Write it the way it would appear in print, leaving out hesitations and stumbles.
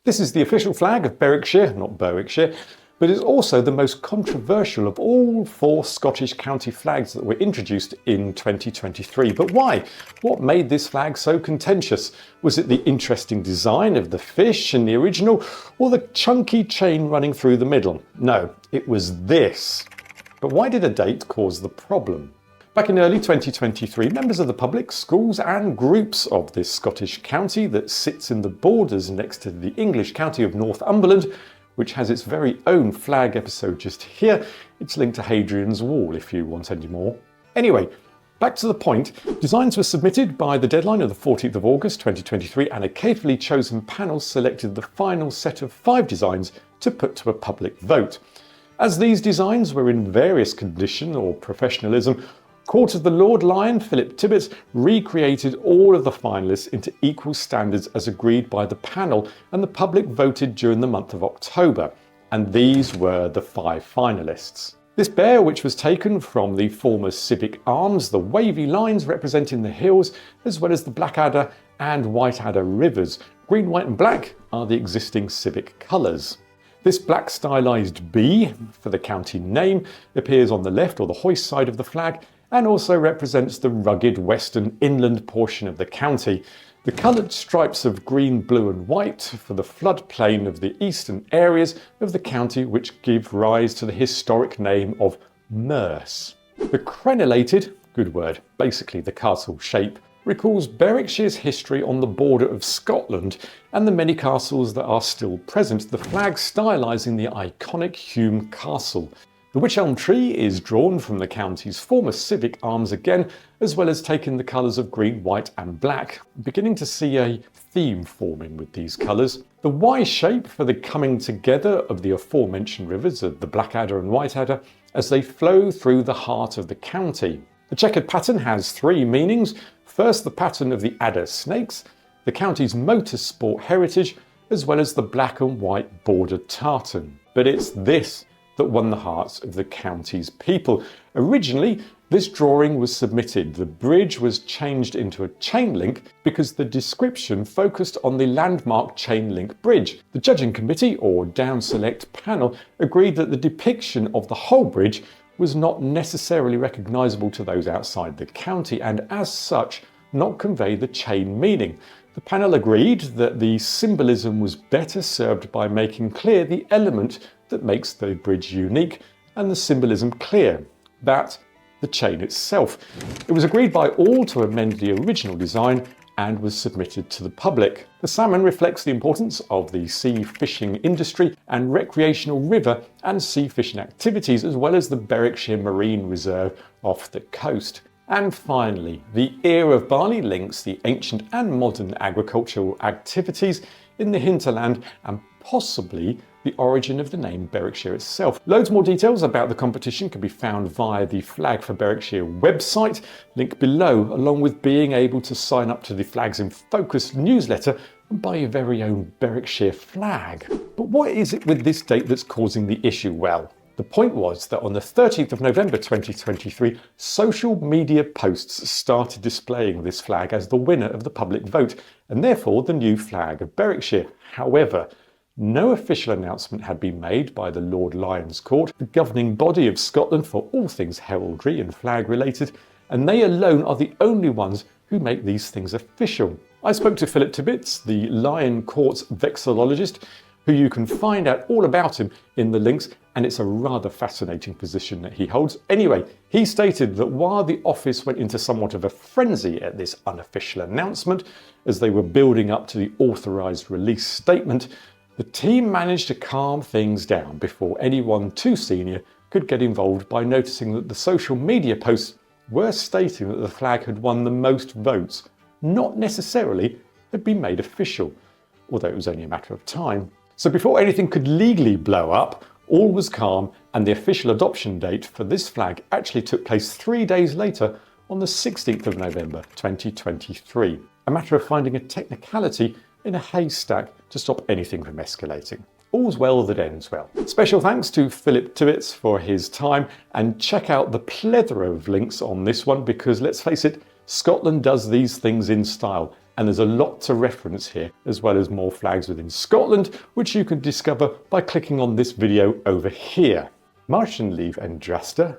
This is the official flag of Berwickshire, not Berwickshire, but it's also the most controversial of all 4 Scottish county flags that were introduced in 2023. But why? What made this flag so contentious? Was it the interesting design of the fish in the original, or the chunky chain running through the middle? No, it was this. But why did a date cause the problem? Back in early 2023, members of the public, schools and groups of this Scottish county that sits in the borders next to the English county of Northumberland, which has its very own flag episode just here. It's linked to Hadrian's Wall if you want any more. Anyway, back to the point. Designs were submitted by the deadline of the 14th of August 2023, and a carefully chosen panel selected the final set of 5 designs to put to a public vote. As these designs were in various condition or professionalism, Court of the Lord Lion, Philip Tibbets, recreated all of the finalists into equal standards as agreed by the panel, and the public voted during the month of October. And these were the 5 finalists. This bear, which was taken from the former civic arms, the wavy lines representing the hills, as well as the Blackadder and Whiteadder rivers. Green, white and black are the existing civic colours. This black stylised bee, for the county name, appears on the left or the hoist side of the flag, and also represents the rugged western inland portion of the county. The coloured stripes of green, blue and white for the floodplain of the eastern areas of the county, which give rise to the historic name of Merse. The crenellated, good word, basically the castle shape, recalls Berwickshire's history on the border of Scotland and the many castles that are still present, the flag stylising the iconic Hume Castle. The wych elm tree is drawn from the county's former civic arms again, as well as taking the colours of green, white and black. Beginning to see a theme forming with these colours. The Y shape for the coming together of the aforementioned rivers of the Blackadder and Whiteadder as they flow through the heart of the county. The checkered pattern has 3 meanings. First, the pattern of the adder snakes, the county's motorsport heritage, as well as the black and white bordered tartan. But it's this that won the hearts of the county's people. Originally, this drawing was submitted. The bridge was changed into a chain link because the description focused on the landmark chain link bridge. The judging committee, or down select panel, agreed that the depiction of the whole bridge was not necessarily recognisable to those outside the county, and as such, not convey the chain meaning. The panel agreed that the symbolism was better served by making clear the element that makes the bridge unique, and the symbolism clear, that the chain itself. It was agreed by all to amend the original design and was submitted to the public. The salmon reflects the importance of the sea fishing industry and recreational river and sea fishing activities, as well as the Berwickshire Marine Reserve off the coast. And finally, the ear of barley links the ancient and modern agricultural activities in the hinterland and possibly the origin of the name Berwickshire itself. Loads more details about the competition can be found via the Flag for Berwickshire website, link below, along with being able to sign up to the Flags in Focus newsletter and buy your very own Berwickshire flag. But what is it with this date that's causing the issue? Well, the point was that on the 13th of November 2023, social media posts started displaying this flag as the winner of the public vote, and therefore the new flag of Berwickshire. However, no official announcement had been made by the Lord Lion's Court, the governing body of Scotland for all things heraldry and flag related, and they alone are the only ones who make these things official. I spoke to Philip Tibbets, the Lion Court's vexillologist, who you can find out all about him in the links, and it's a rather fascinating position that he holds. Anyway, he stated that while the office went into somewhat of a frenzy at this unofficial announcement, as they were building up to the authorised release statement, the team managed to calm things down before anyone too senior could get involved by noticing that the social media posts were stating that the flag had won the most votes, not necessarily had been made official, although it was only a matter of time. So before anything could legally blow up, all was calm, and the official adoption date for this flag actually took place 3 days later on the 16th of November 2023. A matter of finding a technicality in a haystack to stop anything from escalating. All's well that ends well. Special thanks to Philip Tibbets for his time, and check out the plethora of links on this one because, let's face it, Scotland does these things in style, And there's a lot to reference here, as well as more flags within Scotland, which you can discover by clicking on this video over here. Martian leaf and Andraster,